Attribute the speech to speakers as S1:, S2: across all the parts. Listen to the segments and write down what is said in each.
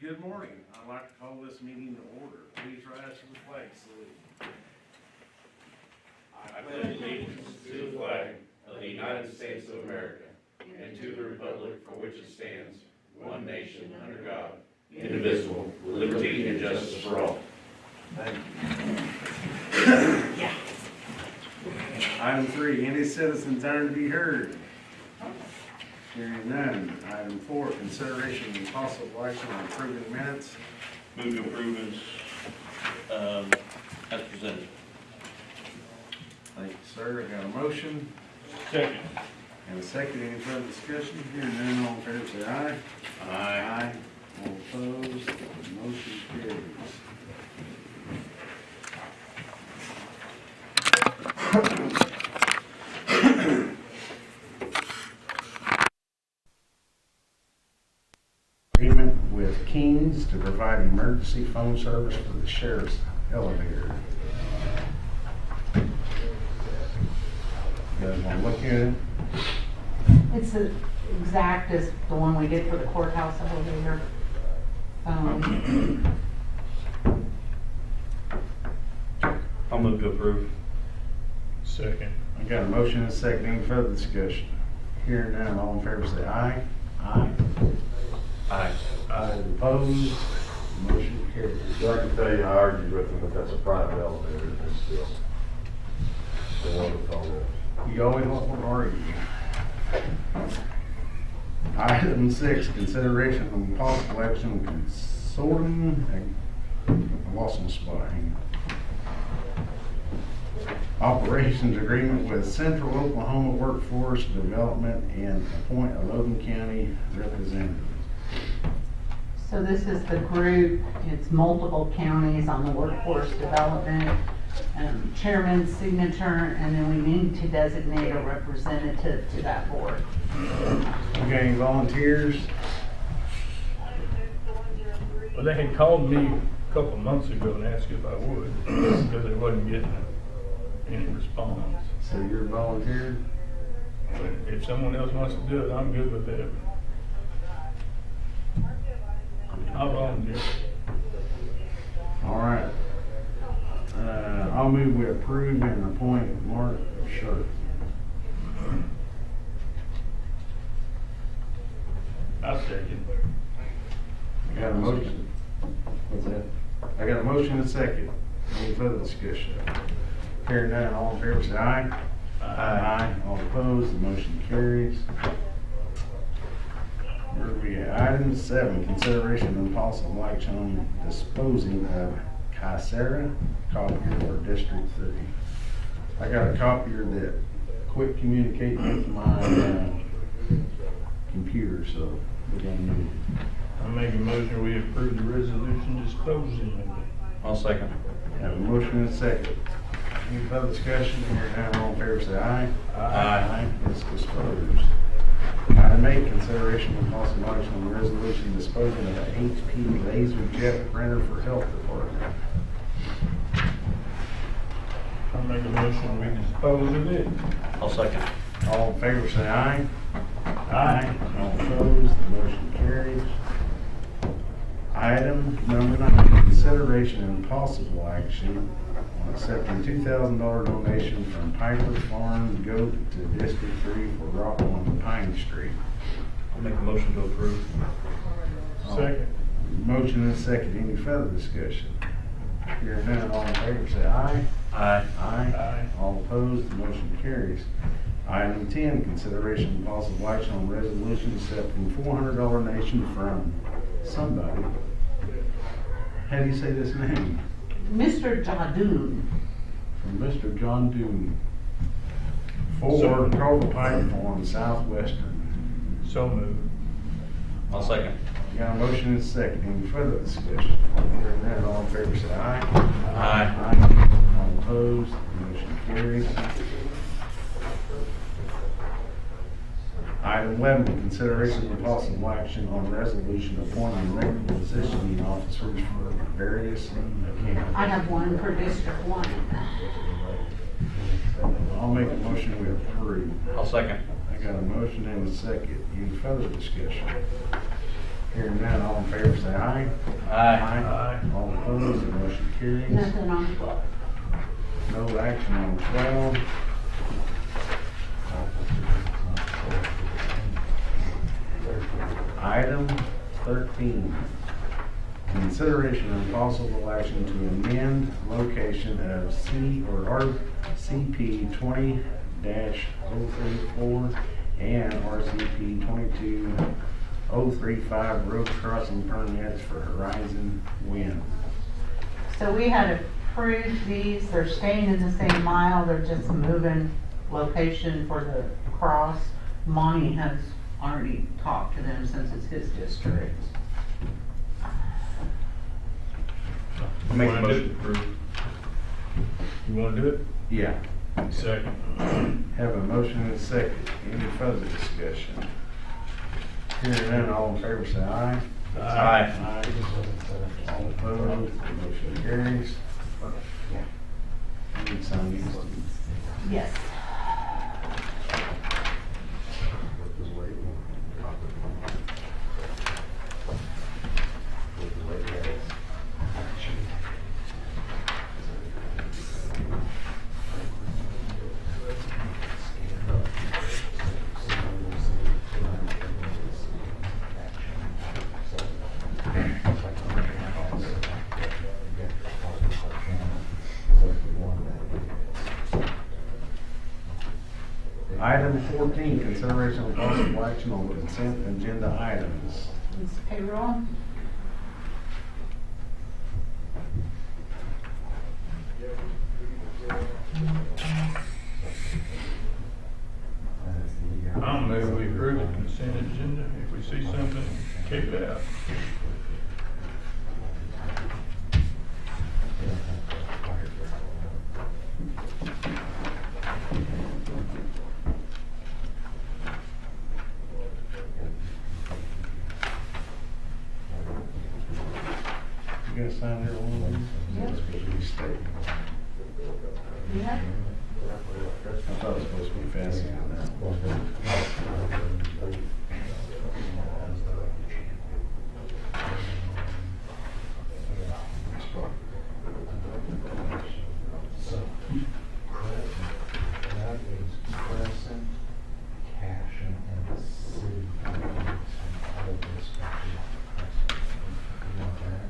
S1: Good morning. I'd like to call this meeting to order. Please rise to the flag salute.
S2: I pledge allegiance to the flag of the United States of America and to the republic for which it stands, one nation under God, indivisible, with liberty and justice for all.
S1: Thank you. Item 3, any citizen desiring to be heard? Hearing none. Item 4, consideration and possible action on approving minutes.
S3: Move to approve as presented.
S1: Thank you, sir. I got a motion
S3: Second.
S1: and a second. Any further discussion? Hearing none, all in favor say aye. Aye. All opposed, motion carries. Agreement with Kings to provide emergency phone service for the sheriff's elevator. You guys want to look at it?
S4: It's the exact as the one we did for the courthouse elevator.
S3: I'll move to approve. Second.
S1: I got a motion and a second. Any further discussion? Hearing none, all in favor say aye. Aye.
S3: Aye.
S1: Aye. Opposed, motion carries.
S5: I can tell you, I argued with them that that's a private elevator, it's still. They want to follow.
S1: You always want to argue. Item 6, consideration of possible action consorting. I lost my spot. Hang on. Operations agreement with Central Oklahoma Workforce Development and appoint a Logan County representative.
S4: So this is the group, it's multiple counties on the workforce development, chairman's signature, and then we need to designate a representative to that board.
S1: Okay, any volunteers?
S3: Well, they had called me a couple months ago and asked if I would, because they wasn't getting any response.
S1: So you're volunteer?
S3: But if someone else wants to do it, I'm good with that. I'll volunteer.
S1: All right. I'll move we approve and appoint Mark Sharp.
S3: I'll second.
S1: I got a motion. What's that? I got a motion and a second. Any further discussion? Hearing none, all in favor say aye. Aye. All opposed, the motion carries. Where are we at? Item 7, consideration and possible action on disposing of Kyocera copier for District 3. I got a copier that quit communicating with my computer, so we're gonna need it.
S3: I make a motion we approve the resolution disposing of it. I'll second.
S1: Have a motion and a second. Any further discussion? Hearing none, all in favor say aye.
S3: Aye.
S1: It's disposed. Item 8, consideration of possible action on the resolution disposing of an HP LaserJet printer for health department.
S3: I make a motion we dispose of it. I'll second.
S1: All in favor say aye. Aye. All opposed, the motion carries. Item number 9, consideration and possible action on accepting $2,000 donation from Piper Farm Goat to District 3 for rock on Pine Street.
S3: I'll make a motion to approve. Second.
S1: Motion and second. Any further discussion? Hearing none, all in favor say aye.
S3: Aye.
S1: Aye. All opposed, the motion carries. Item 10, consideration and possible action on resolution accepting $400 donation from somebody. How do you say this name?
S4: Mr. Jadoon.
S1: From Mr. John Doon for Culver Pipe Farm, Southwestern.
S3: So moved. I'll second.
S1: You got a motion and a second. Any further discussion? Hearing none, all in favor say aye.
S3: Aye.
S1: All opposed, the motion carries. Item 11, consideration of possible action on resolution appointing regular positioning officers for various accounts.
S4: I have one for District 1.
S1: I'll make a motion we approve.
S3: I'll second.
S1: I got a motion and a second. Any further discussion? Hearing none, all in favor say aye.
S3: Aye.
S1: All opposed, the motion carries.
S4: Nothing on 12.
S1: No action on 12. Item 13. Consideration and possible action to amend location of C or RCP 20-034 and RCP 22035 road crossing permits for Horizon Wind.
S4: So we had approved these, they're staying in the same mile, they're just moving location for the cross. Monty has already talked to them since it's his district.
S5: Make a
S3: Wanna do
S5: motion
S3: it?
S5: to approve.
S3: You wanna do it?
S1: Yeah.
S3: Second.
S1: Have a motion and a second. Any further discussion? Hearing none, all in favor say aye.
S5: Aye.
S1: All opposed, motion carries. Need to sign these.
S4: Yes.
S1: Item 14, consideration of possible action on consent agenda items.
S4: This is payroll.
S3: I'll move we approve the consent agenda. If we see something, kick it out.
S1: You gonna sign every one of these?
S4: Yeah.
S1: It's supposed to be state.
S4: Yeah.
S1: I thought it was supposed to be faster than that.
S6: That is present, cash, and the city. All of this stuff is present. You want that?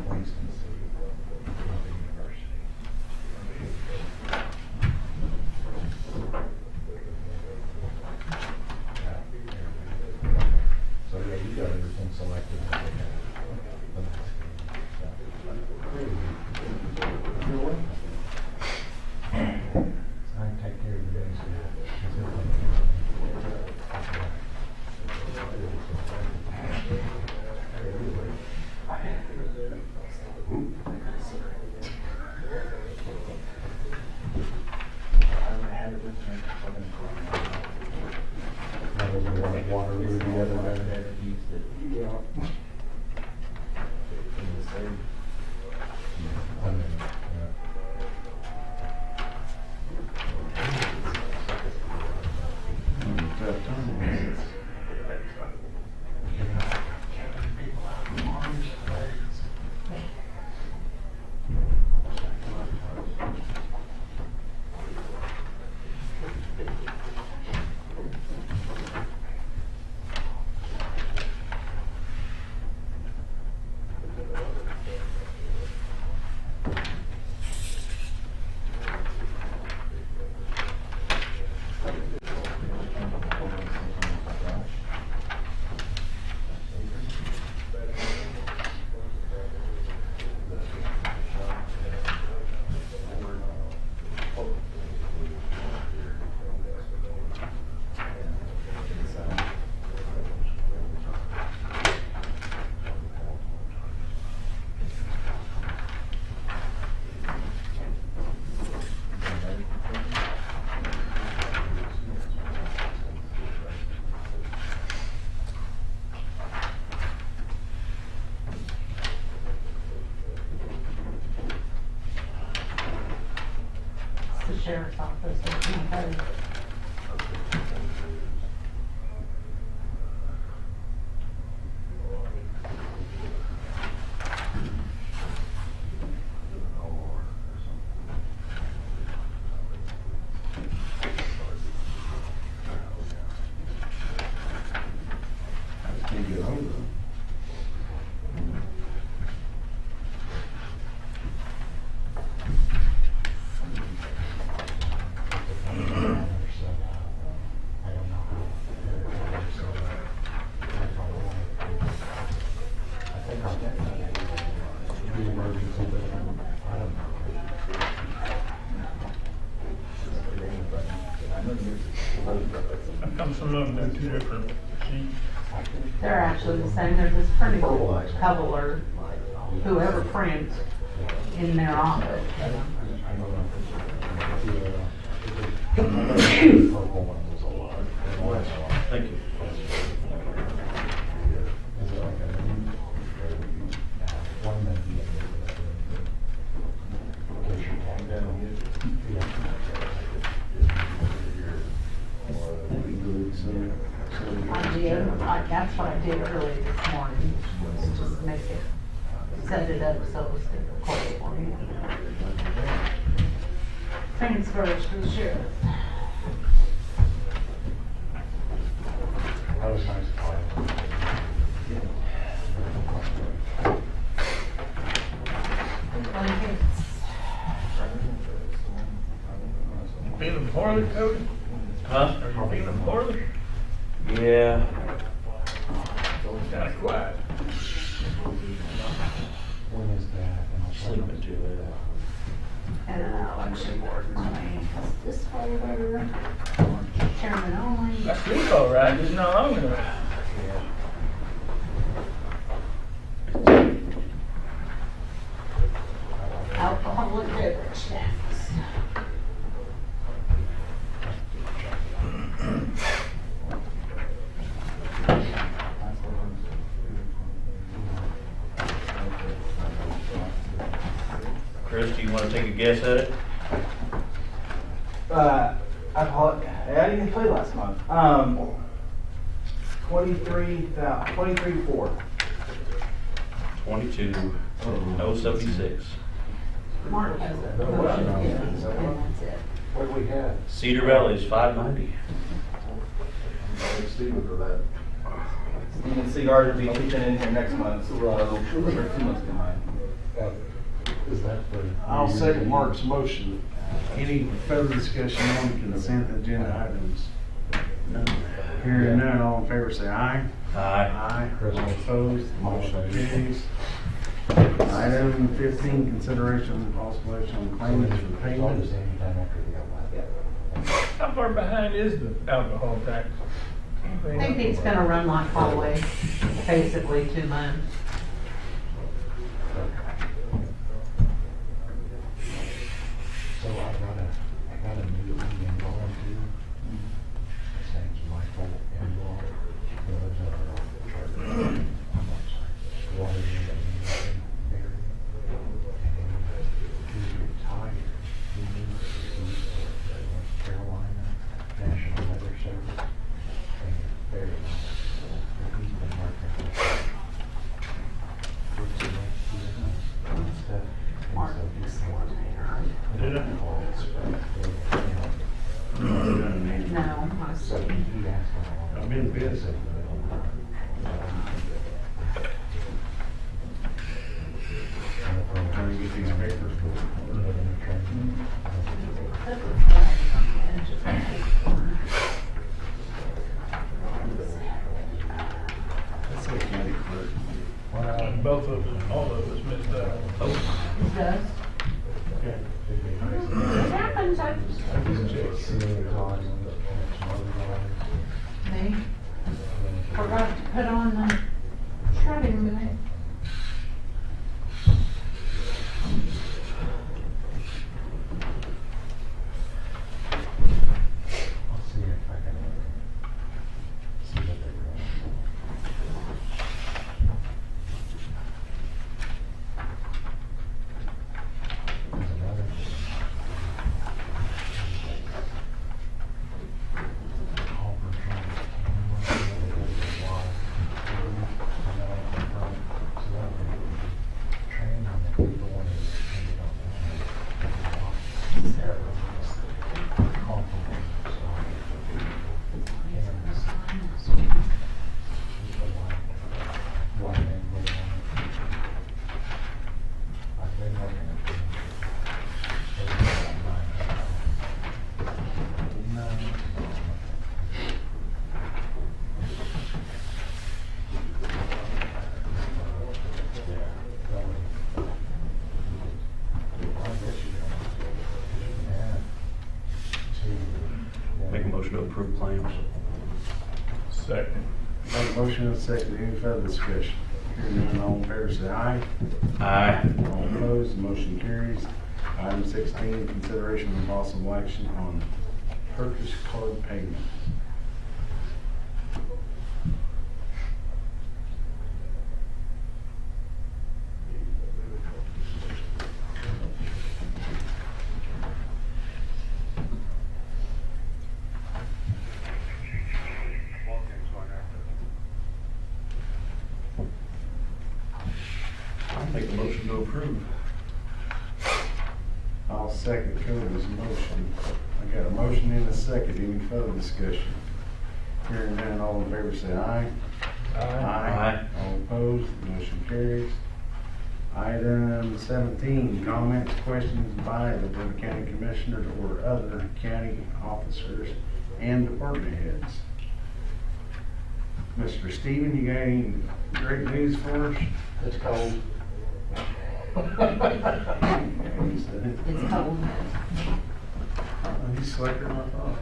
S6: Winston City, the university. So yeah, you got everything selected. You're welcome. I can take care of you guys. That was the one at Waterloo the other day. Yeah.
S1: Tough time.
S4: sheriff's office. Okay.
S1: I just can't get over it.
S3: How come some of them do two different sheets?
S4: They're actually the same, they're just printed color, whoever prints in their office.
S2: Thank you.
S4: That's what I did early this morning, was just make it, set it up so it was close for me. Transfers to the sheriff.
S6: That was nice.
S4: Blankets.
S3: You feeling poorly, Cody?
S2: Huh?
S3: Are you feeling poorly?
S2: Yeah.
S3: Kinda quiet.
S6: When is that? And I'll
S2: Sleeping too late.
S4: And election board money. This folder. Chairman only.
S3: I sleep all right, just not long enough.
S4: Alcoholic beverage tax.
S2: Chris, do you want to take a guess at it?
S7: Alcoholic, I didn't even play last month. 23,4.
S2: 22,076.
S4: Mark has a motion, yeah, and that's it.
S6: What do we have?
S2: Cedar Valley is 590.
S5: Stephen for that.
S7: Steven Seagard will be keeping in here next month, so or 2 months behind.
S6: Is that for?
S1: I'll second Mark's motion. Any further discussion on consent agenda items? Hearing none, all in favor say aye.
S2: Aye.
S1: Aye. All opposed, motion carries. Item 15, consideration and possible action on claims for payment.
S6: Anytime after the
S3: How far behind is the alcohol tax?
S4: I think it's gonna run like all the way, basically 2 months.
S6: So I got a new meeting going to. His name's Michael Enwall. He lives in our water unit area. And he's retired. He moved to North Carolina National Weather Service. And he's very nice. He's been working for and stuff.
S4: Mark
S6: And so
S4: is
S6: he's
S3: Did it?
S4: No, I
S6: So
S4: see.
S6: he asked me.
S1: I've been busy. Trying to get these papers.
S4: That was flag on the edge of that corner.
S1: That's okay, county clerk.
S3: Both of us, all of us missed that.
S4: It does.
S1: Okay.
S4: It happens, they forgot to put on the shredding machine.
S6: I'll see if I can see what they're doing. There's another.
S8: approve claims.
S3: Second.
S1: Got a motion and a second, any further discussion? Hearing none, all in favor say aye.
S8: Aye.
S1: All opposed, the motion carries. Item 16, consideration of possible action on purchase card payments.
S8: I'll make a motion to approve.
S1: I'll second Cody's motion. I got a motion and a second. Any further discussion? Hearing none, all in favor say aye.
S8: Aye.
S1: All opposed, the motion carries. Item 17, comments, questions by the Board of County Commissioners or other county officers and department heads. Mr. Stephen, you got any great news for us?
S6: It's cold.
S4: It's cold.
S1: He's slicker than I thought.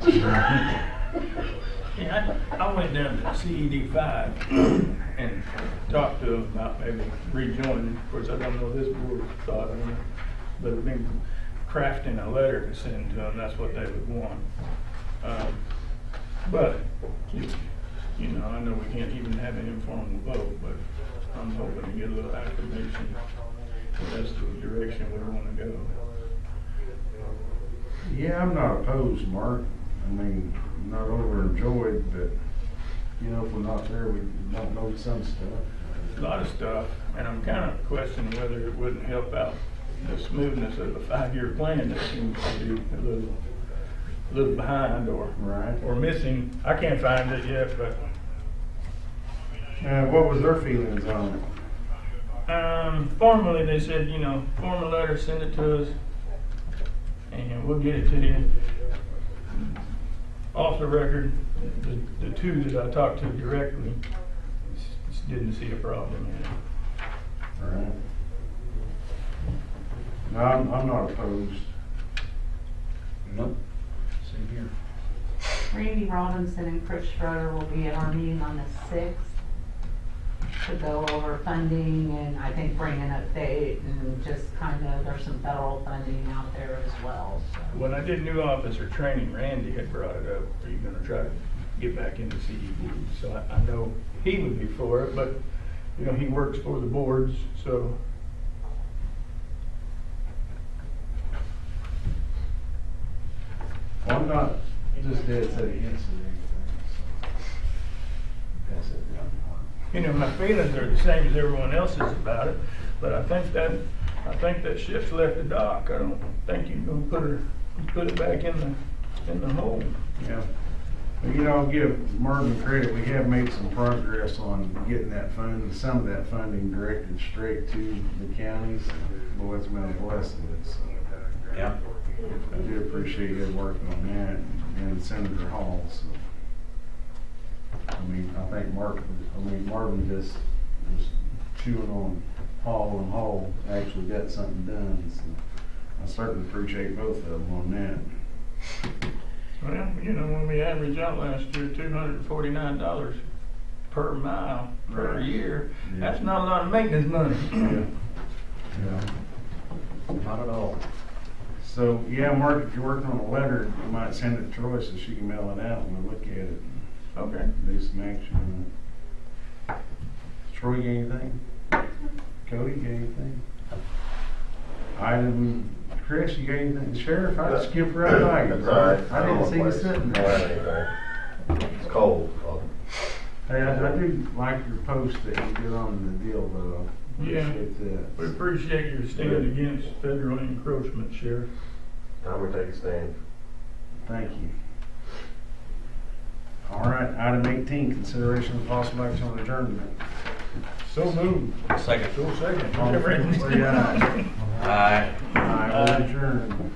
S3: Yeah, I went down to CED 5 and talked to them about maybe rejoining. Of course, I don't know this board's thought on it, but I've been crafting a letter to send to them. That's what they would want. But, you know, I know we can't even have an informal vote, but I'm hoping to get a little affirmation that that's the direction we want to go.
S1: Yeah, I'm not opposed, Mark. I mean, not overjoyed, but, you know, if we're not there, we don't know some stuff.
S3: A lot of stuff, and I'm kind of questioning whether it wouldn't help out the smoothness of the 5-year plan that seems to be a little behind or missing. I can't find it yet, but
S1: what was their feelings on it?
S3: formally they said, you know, form a letter, send it to us, and we'll get it to you. Off the record, the two that I talked to directly didn't see a problem in it.
S1: All right. No, I'm not opposed.
S8: Nope. Same here.
S4: Randy Robinson and Chris Schroeder will be at our meeting on the 6th to go over funding and I think bring an update and just kind of, there's some federal funding out there as well. So.
S3: When I did new officer training, Randy had brought it up, are you gonna try to get back into CED? So I know he would be for it, but, you know, he works for the boards, so.
S1: Well, I'm not just dead set against it or anything, so. That's it.
S3: You know, my feelings are the same as everyone else's about it, but I think that ship's left the dock. I don't think you're gonna put it back in the hole.
S1: Yeah. Well, you know, I'll give Marvin credit. We have made some progress on getting that some of that funding directed straight to the counties. Boy, it's been a blessing. So,
S8: Yeah.
S1: I do appreciate you working on that and Senator Hall. So. I mean, I think Marvin just was chewing on Hall and Hall actually got something done. So I certainly appreciate both of them on that.
S3: Well, you know, when we averaged out last year, $249 per mile per year, that's not a lot of maintenance money.
S1: Yeah.
S8: Not at all.
S1: So, yeah, Mark, if you're working on a letter, you might send it to Troy so she can mail it out and we'll look at it.
S3: Okay.
S1: Do some action. Troy, you got anything? Cody, you got anything? Chris, you got anything? Sheriff, I skipped right by you.
S5: That's all right.
S1: I didn't see you sitting there.
S5: It's cold.
S1: Hey, I do like your post that you did on the deal, though.
S3: Yeah.
S1: Appreciate that.
S3: We appreciate your stand against federal encroachment, Sheriff.
S5: Time we take a stand.
S1: Thank you. All right, item 18, consideration of possible action on adjournment.
S3: So moved.
S8: Second.
S3: So second.
S1: All in favor, say aye.
S8: Aye.
S1: Aye, we're adjourned.